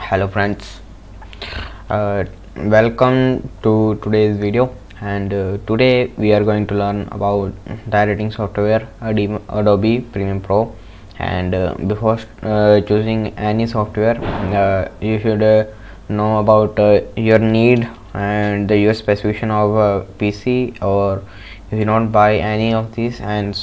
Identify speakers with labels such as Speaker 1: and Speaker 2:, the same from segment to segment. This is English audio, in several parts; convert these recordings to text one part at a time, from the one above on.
Speaker 1: Hello friends, welcome to today's video, and today we are going to learn about the editing software Adobe Premiere Pro. And before choosing any software, you should know about your need and your specification of PC, or if you not buy any of these, and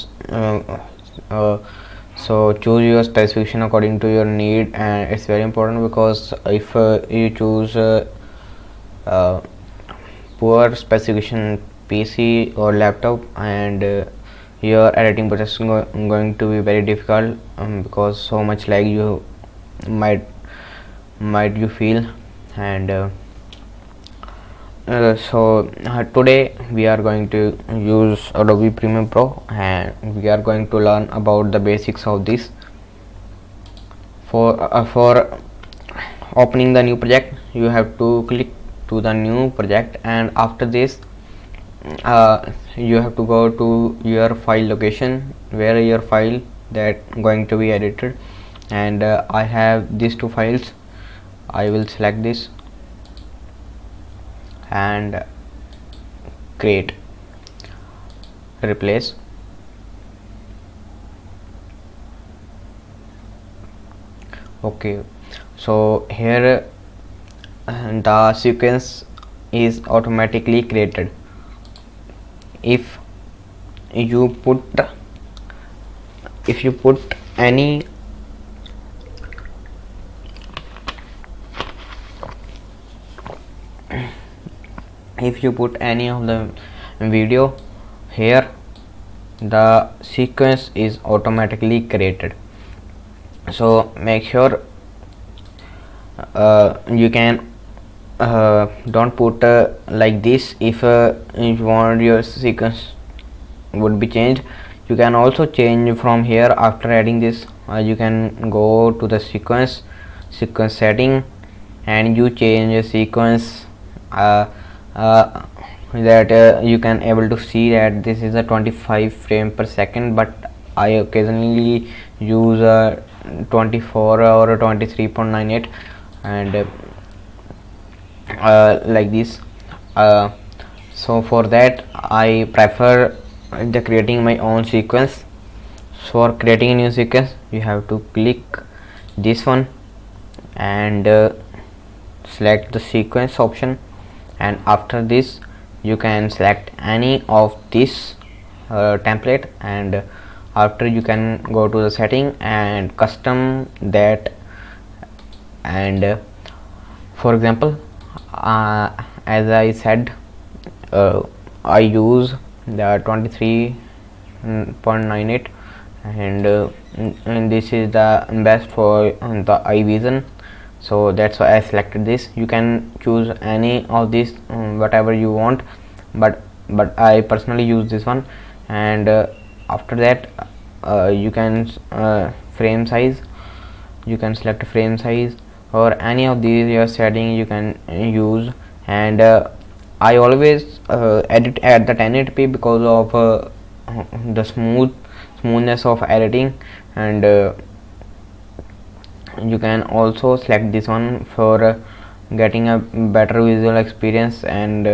Speaker 1: so choose your specification according to your need. And it's very important, because if you choose uh, poor specification PC or laptop, and your editing process is going to be very difficult, because so much lag you might you feel. And today we are going to use Adobe Premiere Pro, and we are going to learn about the basics of this. For opening the new project, you have to click to the new project, and after this you have to go to your file location where your file that going to be edited. And I have these two files. I will select this and create, replace. Okay, so here the sequence is automatically created. If you put any of the video here, the sequence is automatically created. So make sure you can don't put like this. If you want your sequence would be changed, you can also change from here. After adding this, you can go to the sequence setting, and you change a sequence that you can able to see that this is a 25 frame per second, but I occasionally use 24 or 23.98, and like this. So for that, I prefer the creating my own sequence. So for creating a new sequence, you have to click this one and select the sequence option, and after this you can select any of this template, and after you can go to the setting and custom that. And for example, as I said, I use the 23.98, and this is the best for the eye vision, so that's why I selected this. You can choose any of these, whatever you want, but I personally use this one. And after that, you can frame size, you can select frame size, or any of these your setting you can use. And I always edit at the 1080p because of the smoothness of editing. And you can also select this one for getting a better visual experience, and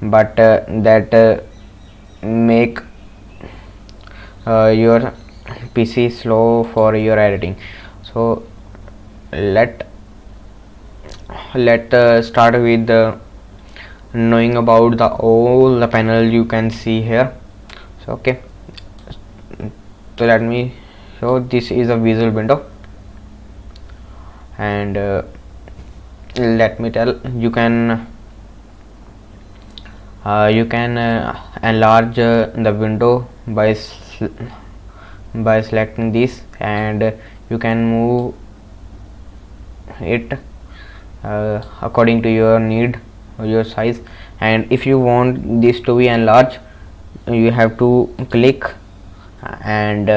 Speaker 1: but that make your PC slow for your editing. So let start with knowing about the all the panel you can see here. So okay, so let me show. This is a visual window, and let me tell, you can enlarge the window by selecting this, and you can move it according to your need or your size. And if you want this to be enlarged, you have to click and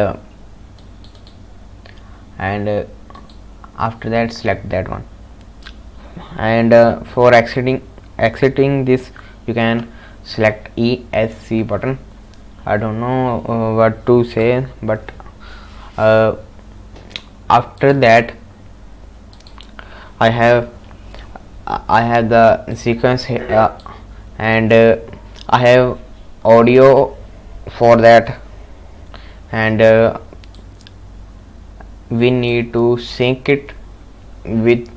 Speaker 1: after that select that one. And for exiting this, you can select ESC button. I don't know what to say, but after that I have the sequence here, and I have audio for that, and we need to sync it with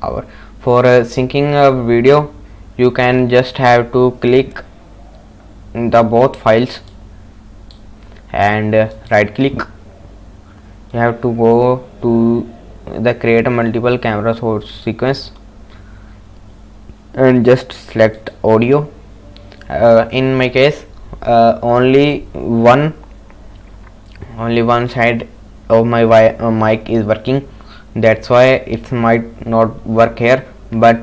Speaker 1: our. For syncing a video, you can just have to click the both files and right click. You have to go to the create a multiple camera source sequence and just select audio. In my case, only one side of my mic is working, that's why it might not work here, but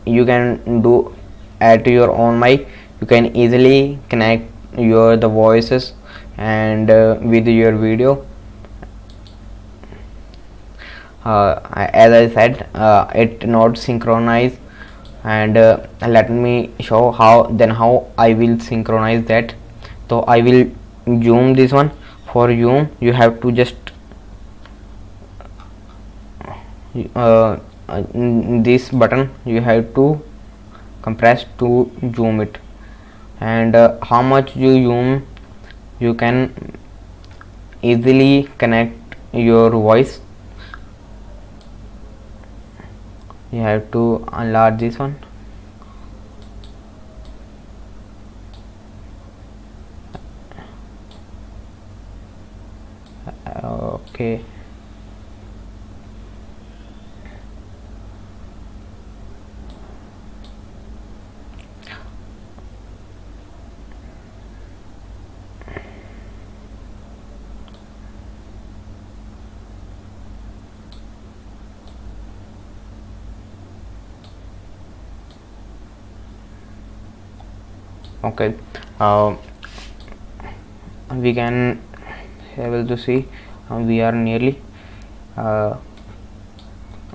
Speaker 1: you can do add to your own mic. You can easily connect the voices and with your video. As I said, it not synchronize, and let me show how I will synchronize that. So I will zoom this one. For zoom, you have to just this button you have to compress to zoom it, and how much you zoom, you can easily connect your voice. You have to enlarge this one. Okay. Okay, we can able to see we are nearly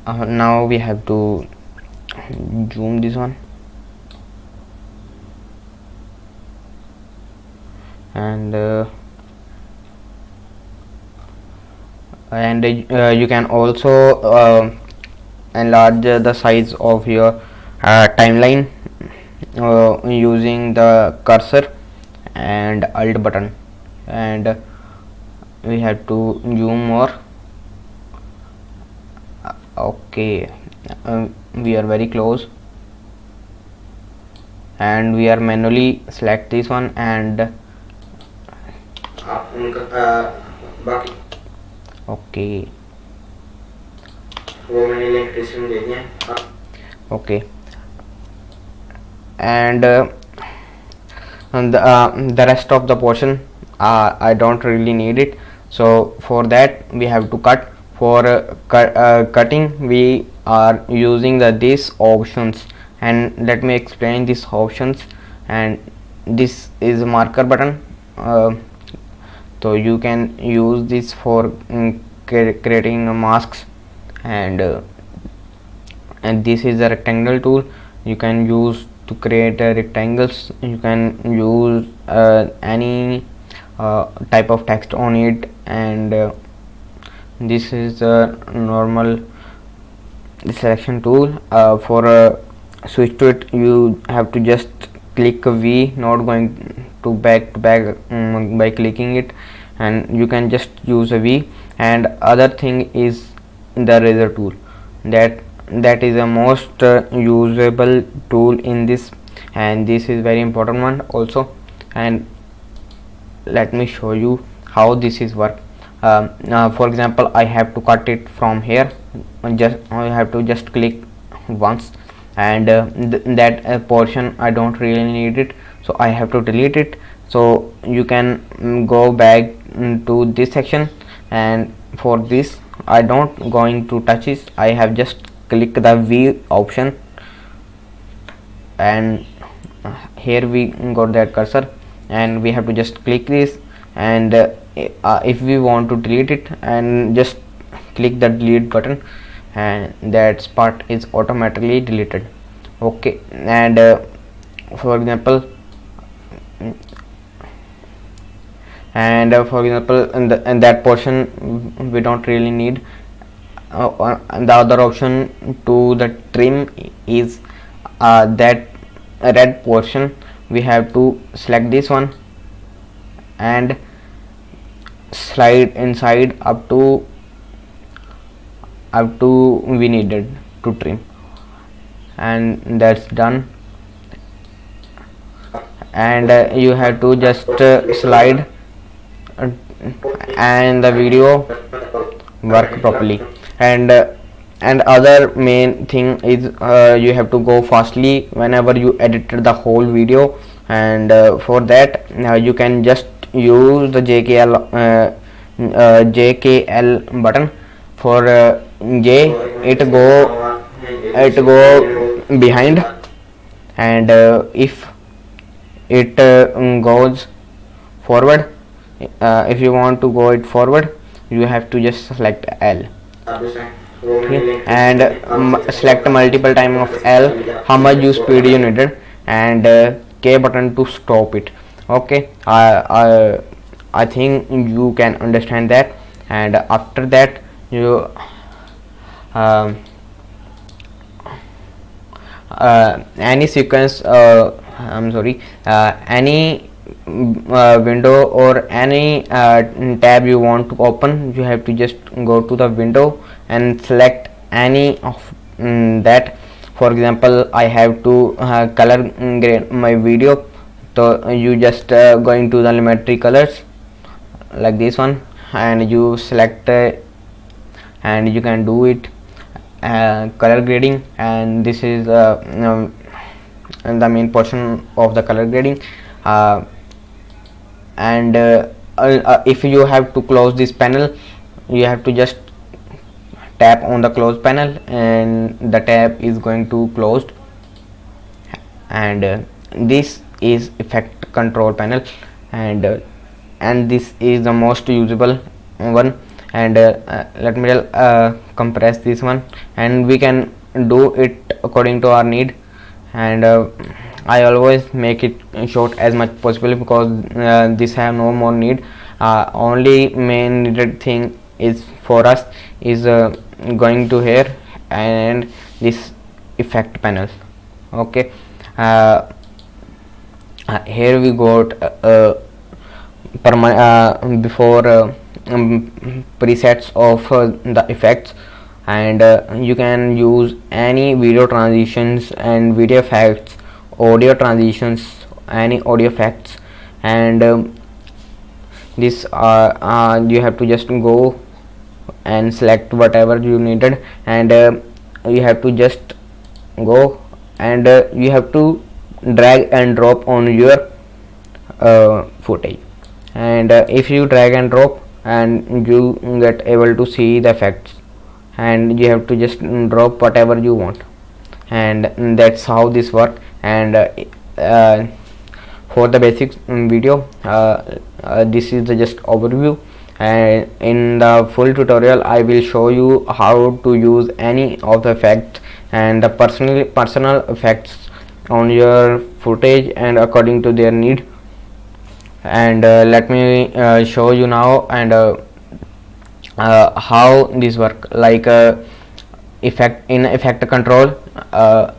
Speaker 1: now we have to zoom this one, and you can also enlarge the size of your timeline using the cursor and alt button, and we have to zoom more. Okay, we are very close, and we are manually select this one, and okay, okay, and the rest of the portion I don't really need it, so for that we have to cut. For cutting, we are using these options, and let me explain these options. And this is a marker button, so you can use this for creating masks, and this is a rectangle tool you can use to create rectangles. You can use any type of text on it, and this is a normal selection tool. For switch to it, you have to just click V, not going to back to back by clicking it, and you can just use a V. And other thing is the razor tool, that is the most usable tool in this, and this is very important one also. And let me show you how this is work. For example, I have to cut it from here. I have to just click once, and that portion I don't really need it, so I have to delete it. So you can go back to this section, and for this I don't going to touch it. I have just click the V option, and here we got that cursor, and we have to just click this, and if we want to delete it, and just click the delete button, and that part is automatically deleted. Okay, and for example in that portion we don't really need. and the other option to the trim is that red portion. We have to select this one and slide inside up to we needed to trim, and that's done. And you have to just slide and the video work properly. And other main thing is you have to go fastly whenever you edited the whole video. And for that you can just use the JKL button. For J, it go behind, and if it goes forward, if you want to go it forward, you have to just select L. Okay. And select multiple time of L, how much you speed you needed, and K button to stop it. Okay, I think you can understand that. And after that you any sequence I'm sorry any window or any tab you want to open, you have to just go to the window and select any of that. For example, I have to color grade my video, so you just going to the elementary colors like this one, and you select and you can do it color grading. And this is the main portion of the color grading. And if you have to close this panel, you have to just tap on the close panel and the tab is going to closed. And this is effect control panel, and this is the most usable one. And let me compress this one, and we can do it according to our need. And I always make it short as much possible, because this have no more need. Only main needed thing is for us is going to here and this effect panel. Okay, here we got before presets of the effects. And you can use any video transitions and video effects, audio transitions, any audio effects. And this you have to just go and select whatever you needed, and you have to just go, and you have to drag and drop on your footage. And if you drag and drop, and you get able to see the effects, and you have to just drop whatever you want. And that's how this work. And for the basic video, this is the just overview. And in the full tutorial I will show you how to use any of the effects and the personal effects on your footage and according to their need. And let me show you now. And how this work, like effect control,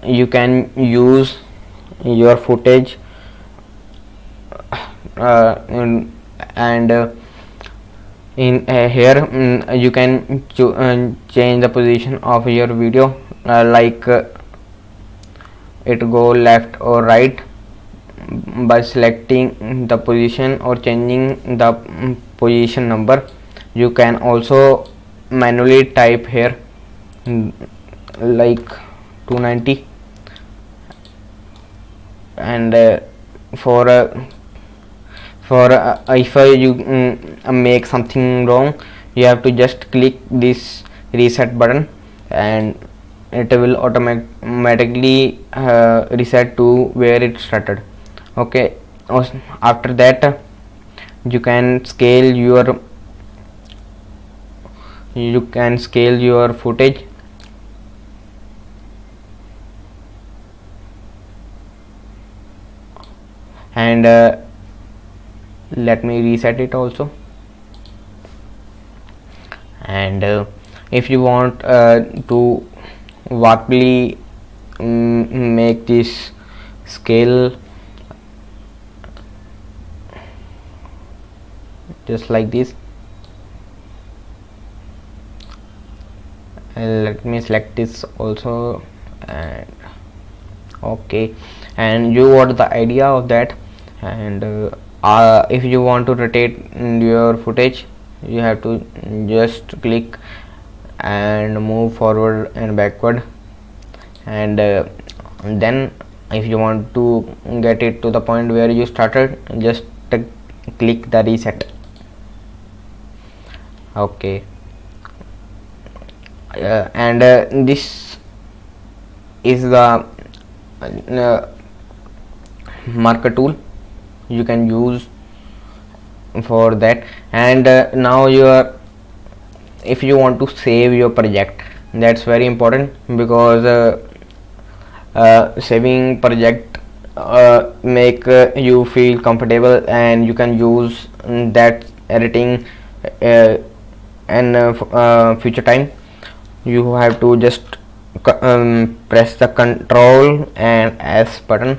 Speaker 1: you can use your footage and in here you can change the position of your video, like it go left or right by selecting the position or changing the position number. You can also manually type here like 290. And for if you make something wrong, you have to just click this reset button, and it will automatically reset to where it started. Okay, after that you can scale your footage. And let me reset it also. And if you want to warply make this scale just like this, and let me select this also, and okay, and you got the idea of that. And if you want to rotate your footage, you have to just click and move forward and backward, and then if you want to get it to the point where you started, just click the reset. Okay, and this is the marker tool you can use for that. And now you are, if you want to save your project, that's very important, because saving project make you feel comfortable, and you can use that editing and future time. You have to just press the Control and S button.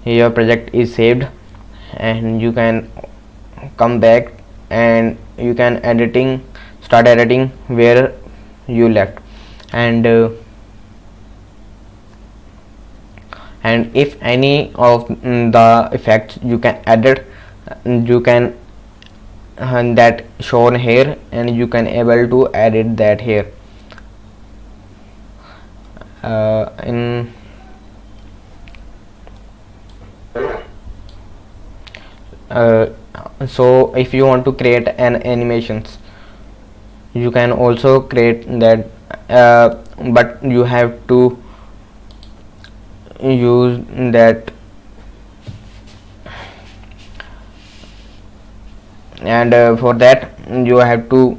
Speaker 1: Your project is saved, and you can come back and you can start editing where you left. And if any of the effects you can edit, you can that shown here, and you can able to edit that here. In so if you want to create an animations, you can also create that, but you have to use that, and for that you have to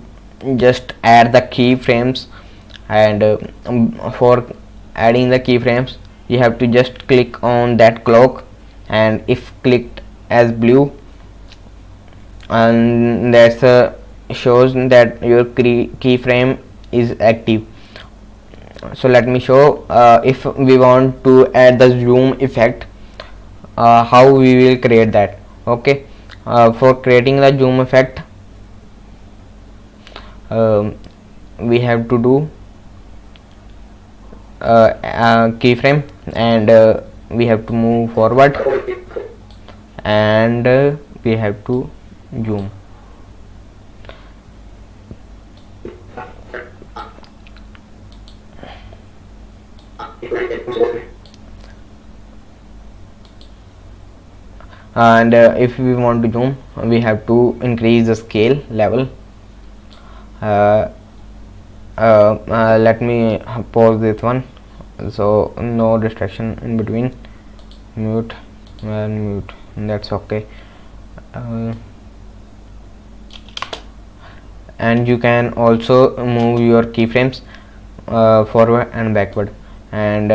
Speaker 1: just add the keyframes. And for adding the keyframes, you have to just click on that clock, and if clicked as blue, and that's shows that your keyframe is active. So let me show, if we want to add the zoom effect, how we will create that. Okay, for creating the zoom effect, we have to do keyframe, and we have to move forward, and we have to zoom. And if we want to zoom, we have to increase the scale level. Let me pause this one, so no distraction in between. Mute and mute, that's okay. And you can also move your keyframes forward and backward, and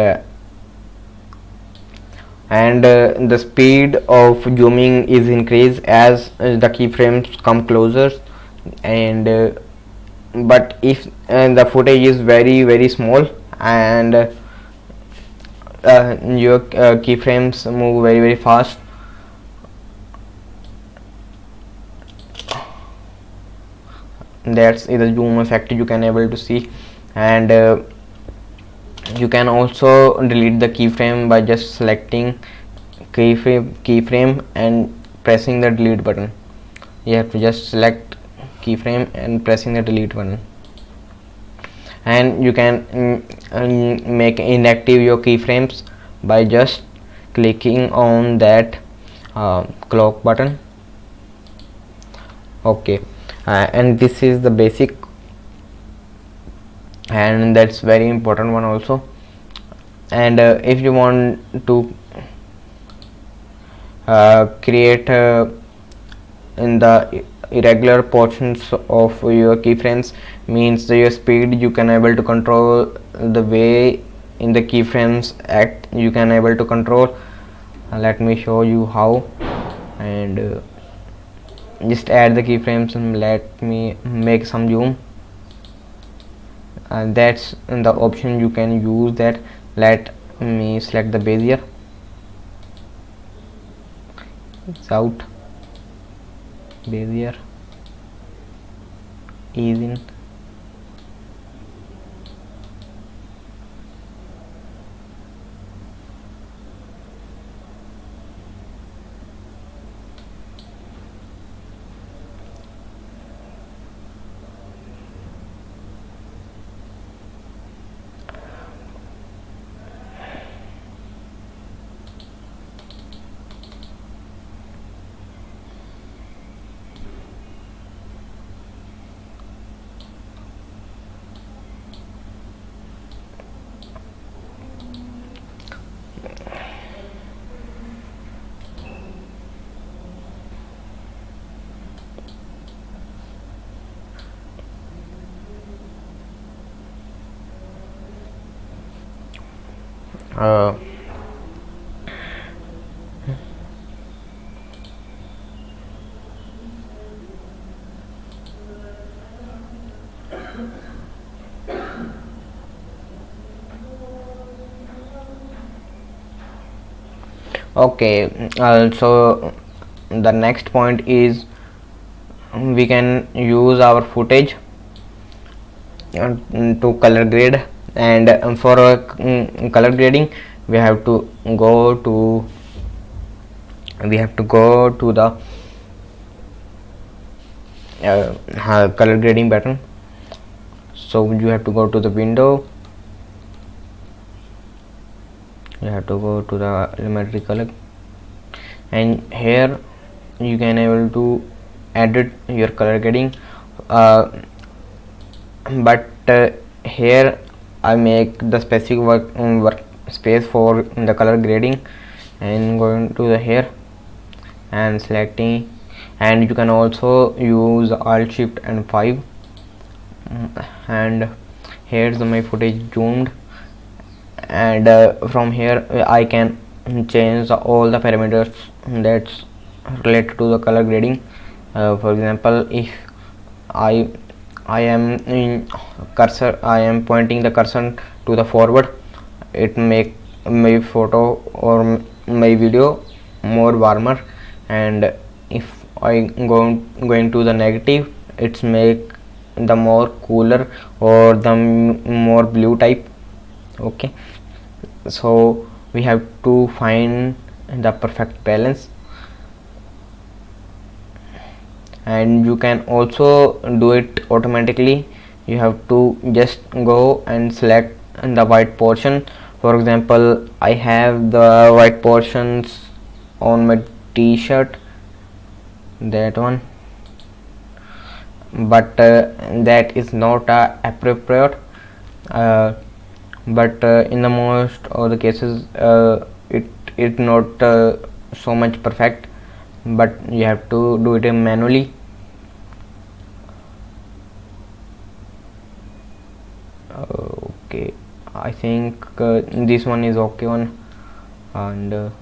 Speaker 1: the speed of zooming is increased as the keyframes come closer. And but if the footage is very small, and your keyframes move very fast, that's the zoom effect you can able to see. And you can also delete the keyframe by just selecting keyframe and pressing the delete button. You have to just select keyframe and pressing the delete button, and you can make inactive your keyframes by just clicking on that clock button. Okay, and this is the basic, and that's very important one also. And if you want to create in the irregular portions of your keyframes, means your speed, you can able to control the way in the keyframes act, you can able to control. Let me show you how. And just add the keyframes, and let me make some zoom. That's the option you can use that. Let me select the Bezier. It's out. Bezier is in. uh, okay, so the next point is we can use our footage to color grade, and for color grading we have to go to the color grading button. So you have to go to the window, you have to go to the elementary color, and here you can able to edit your color grading, but here I make the specific work space for the color grading, and going to the here and selecting, and you can also use Alt Shift and 5, and here's my footage zoomed, and from here I can change all the parameters that's related to the color grading. For example, if I am in cursor, I am pointing the cursor to the forward, it make my photo or my video more warmer, and if I going to the negative, it's make the more cooler or the more blue type. Okay, so we have to find the perfect balance, and you can also do it automatically. You have to just go and select the white portion. For example, I have the white portions on my t-shirt, that one, but that is not appropriate, but in the most of the cases it is not so much perfect, but you have to do it manually. Okay, I think this one is okay one, and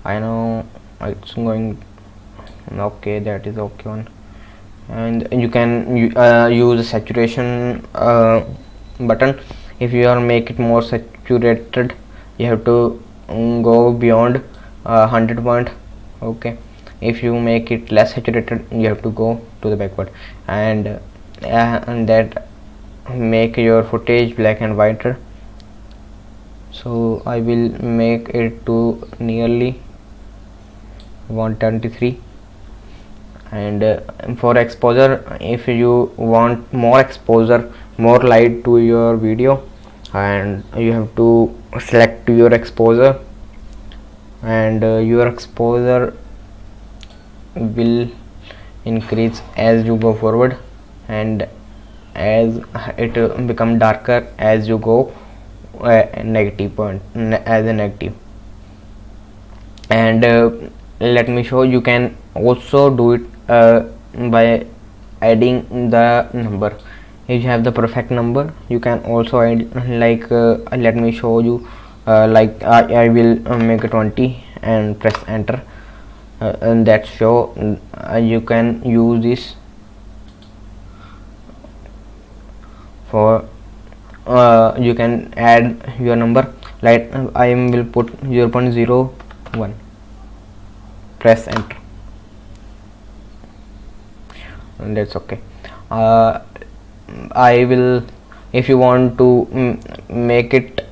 Speaker 1: I know it's going okay, that is okay one, and you can use a saturation button. If you are make it more saturated, you have to go beyond 100 point. Okay, if you make it less saturated, you have to go to the backward, and that make your footage black and whiter. So I will make it to nearly 123, and for exposure, if you want more exposure, more light to your video, and you have to select your exposure, and your exposure will increase as you go forward, and as it become darker as you go negative point as a negative. And let me show, you can also do it by adding the number. If you have the perfect number, you can also add, like let me show you, like I will make a 20 and press enter. and that show you can use this for you can add your number, like I will put 0.01, press enter, and that's okay. I will, if you want to make it,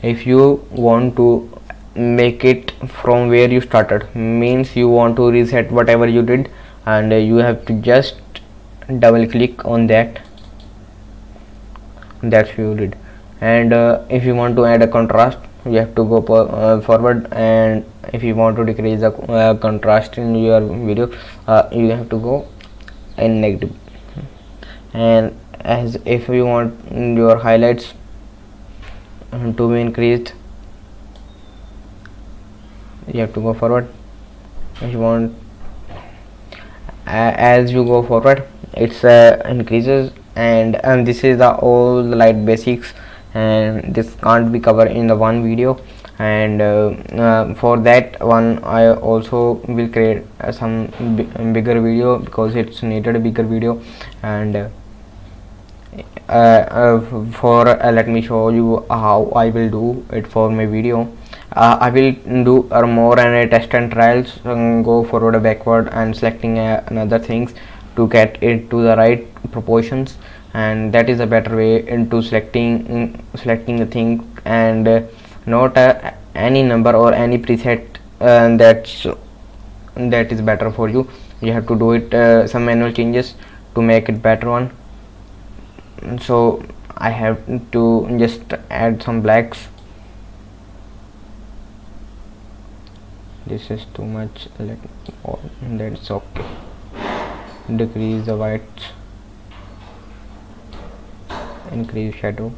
Speaker 1: if you want to make it from where you started, means you want to reset whatever you did, and you have to just double click on that. That's you did. And if you want to add a contrast, you have to go forward, and if you want to decrease the contrast in your video, you have to go in negative. And as if you want your highlights to be increased, you have to go forward. If you want, as you go forward, it's increases, and this is the all the light basics, and this can't be covered in the one video. And for that one I also will create some bigger video, because it's needed a bigger video. And for let me show you how I will do it for my video. I will do more and test and trials, go forward or backward, and selecting another things to get it to the right proportions. And that is a better way into selecting the thing, and not any number or any preset that is better for you. You have to do it some manual changes to make it better one. So I have to just add some blacks. This is too much, that's okay. Decrease the whites, increase shadow.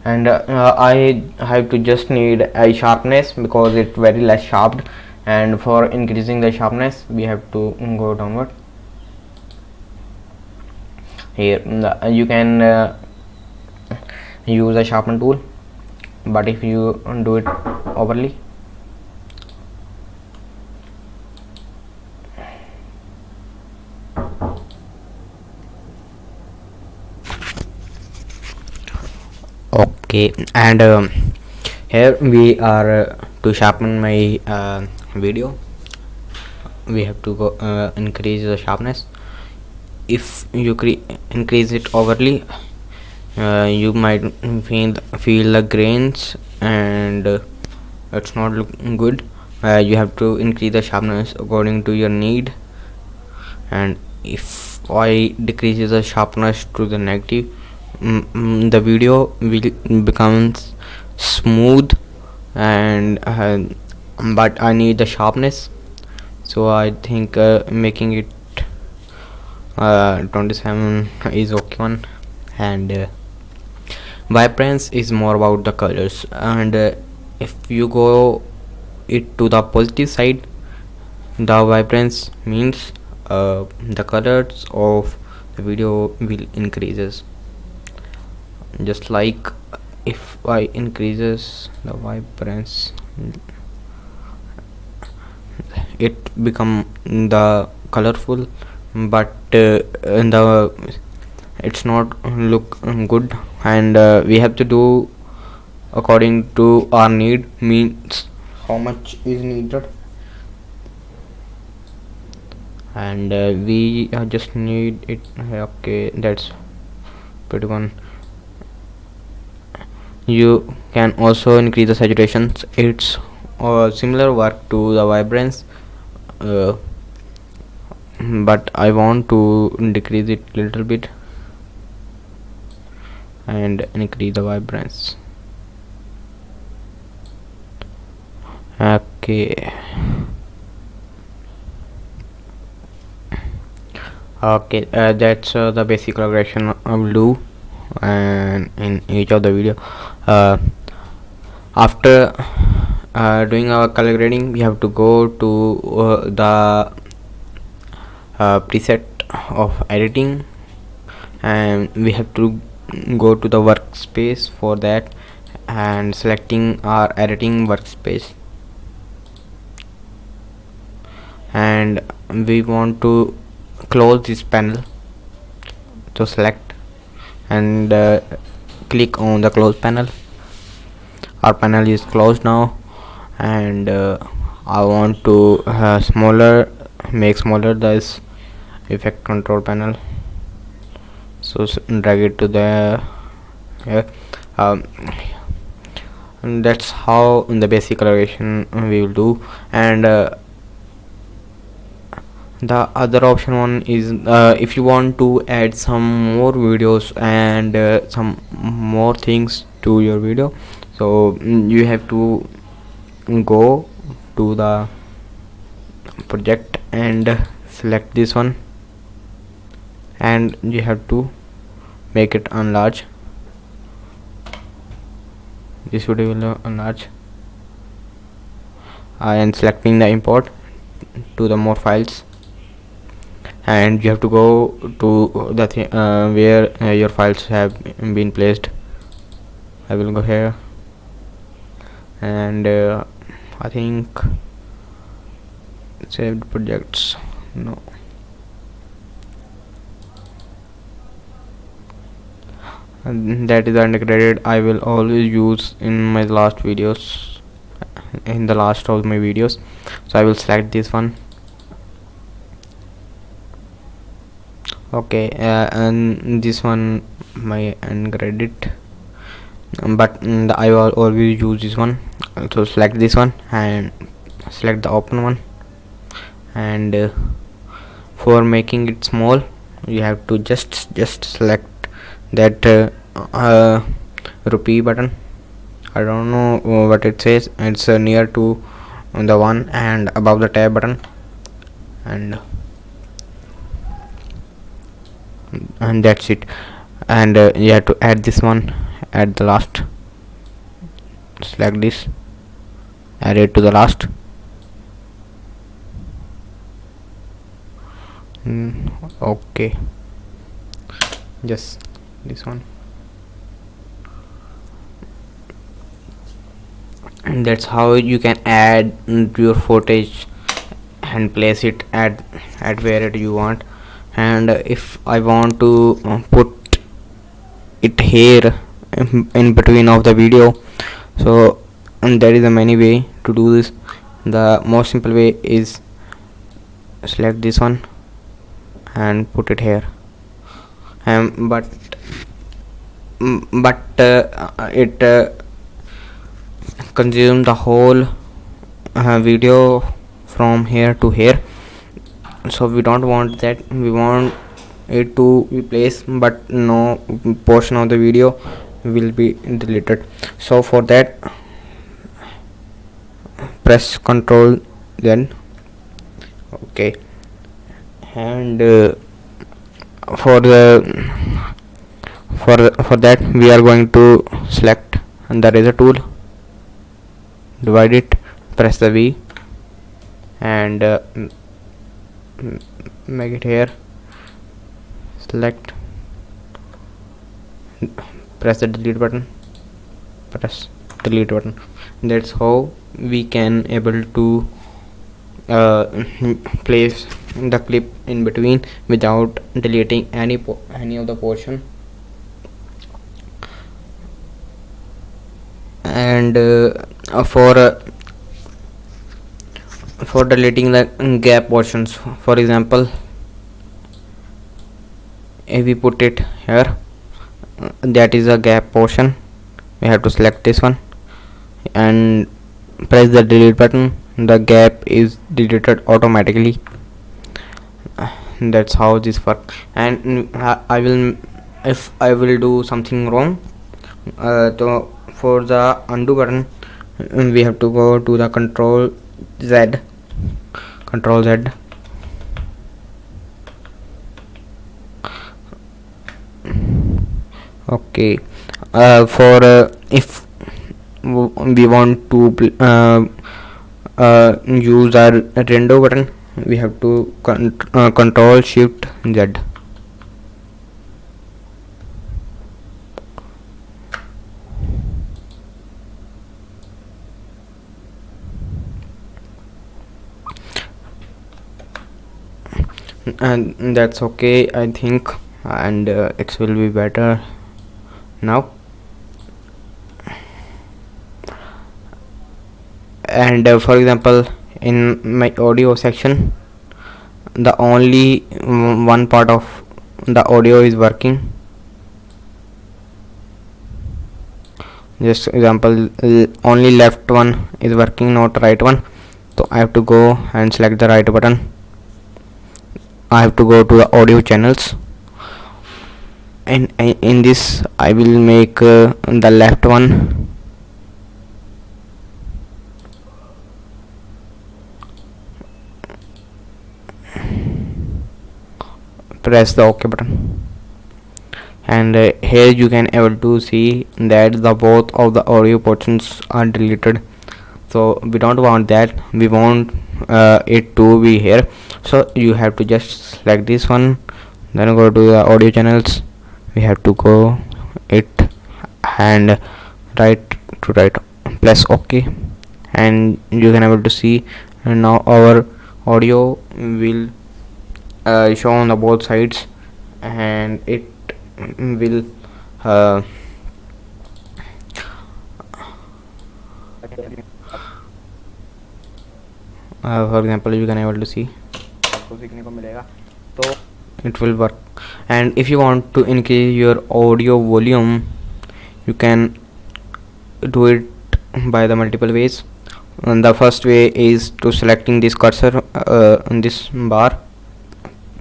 Speaker 1: And I have to just need a sharpness, because it's very less sharp, and for increasing the sharpness we have to go downward. Here you can use a sharpen tool, but if you do it overly, okay. And here we are to sharpen my video, we have to go increase the sharpness. If you increase it overly, you might feel the grains, and it's not looking good. You have to increase the sharpness according to your need. And if I decrease the sharpness to the negative, the video will become smooth, and but I need the sharpness, so I think making it 27 is okay one. And vibrance is more about the colors, and if you go it to the positive side, the vibrance means the colors of the video will increases. Just like if I increases the vibrance, it become the colorful, but it's not look good. And we have to do according to our need, means how much is needed. And we just need it, okay, that's pretty one. You can also increase the saturations, it's similar work to the vibrance, but I want to decrease it little bit and increase the vibrance. Okay, that's the basic calculation I will do. And and in each of the video. After doing our color grading, we have to go to the preset of editing, and we have to go to the workspace for that and selecting our editing workspace, and we want to close this panel. So select and click on the close panel. Our panel is closed now, and I want to make smaller this effect control panel. So drag it to the and that's how in the basic coloration we will do. And the other option one is if you want to add some more videos and some more things to your video, so you have to go to the project and select this one, and you have to make it enlarge. This video will enlarge. I am selecting the import to the more files, and you have to go to the where your files have been placed. I will go here, and I think saved projects, no, and that is integrated. I will always use in my last videos, in the last of my videos. So I will select this one. Okay, and this one my ungraded, but I will always use this one. So select this one and select the open one, and for making it small you have to just select that rupee button. I don't know what it says. It's near to the one and above the tab button, and that's it. And you have to add this one at the last. Select this, add it to the last. Okay, just this one, and that's how you can add your footage and place it at where you want. And if I want to put it here in between of the video, so and there is a many way to do this. The most simple way is select this one and put it here, but it consume the whole video from here to here. So we don't want that. We want it to be placed, but no portion of the video will be deleted. So for that, press Ctrl then. Okay, and for that we are going to select the razor tool, divide it, press the V, and make it here. Select, press the delete button, press delete button. That's how we can able to place the clip in between without deleting any of the portion. And for deleting the gap portions, for example, if we put it here, that is a gap portion, we have to select this one and press the delete button. The gap is deleted automatically. That's how this works. And I will, if I will do something wrong, so for the undo button we have to go to the Control Z, okay, For if we want to use our render button, we have to control shift Z. And that's okay, I think, and it will be better now. And for example, in my audio section, the only one part of the audio is working. Just example, only left one is working, not right one. So I have to go and select the right button. I have to go to the audio channels, and in this I will make the left one. Press the OK button, and here you can able to see that the both of the audio portions are deleted. So we don't want that, we want it to be here. So you have to just select this one, then go to the audio channels. We have to go it and right to right, press OK, and you can able to see, and now our audio will show on the both sides, and it will for example, you can able to see it will work. And if you want to increase your audio volume, you can do it by the multiple ways. And the first way is to selecting this cursor on this bar,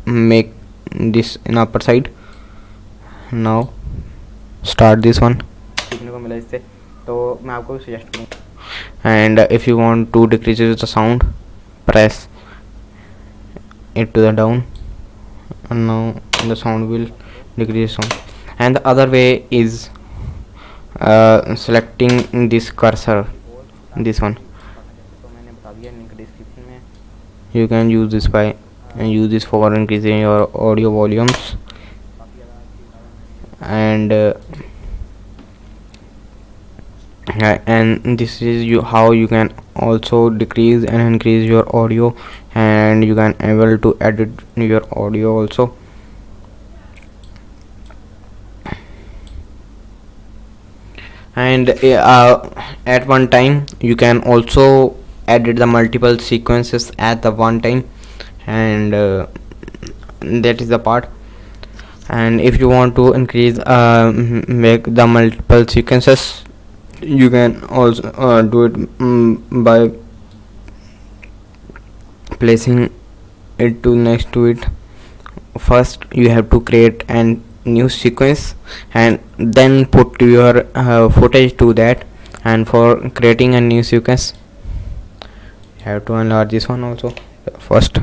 Speaker 1: make this in upper side. Now start this one, and if you want to decrease the sound, press it to the down, and now the sound will decrease sound. And the other way is selecting this cursor, this one. You can use this by use this for increasing your audio volumes. And this is how you can also decrease and increase your audio, and you can able to edit your audio also. And at one time you can also edit the multiple sequences at the one time, and that is the part. And if you want to increase make the multiple sequences, you can also do it by placing it to next to it. First you have to create an new sequence and then put your footage to that. And for creating a new sequence, you have to enlarge this one also. First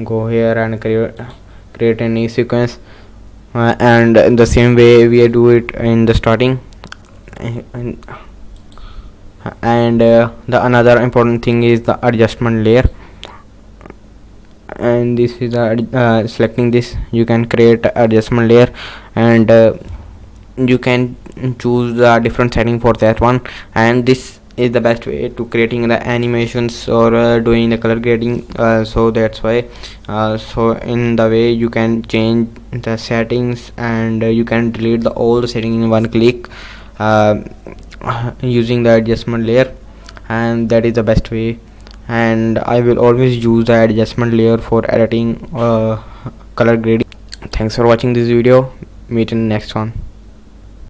Speaker 1: go here and create a new sequence, and in the same way we do it in the starting. And the another important thing is the adjustment layer, and this is selecting this, you can create adjustment layer, and you can choose the different setting for that one. And this is the best way to creating the animations or doing the color grading. So that's why so in the way you can change the settings, and you can delete the old setting in one click using the adjustment layer, and that is the best way. And I will always use the adjustment layer for editing color grading. Thanks for watching this video, meet in the next one.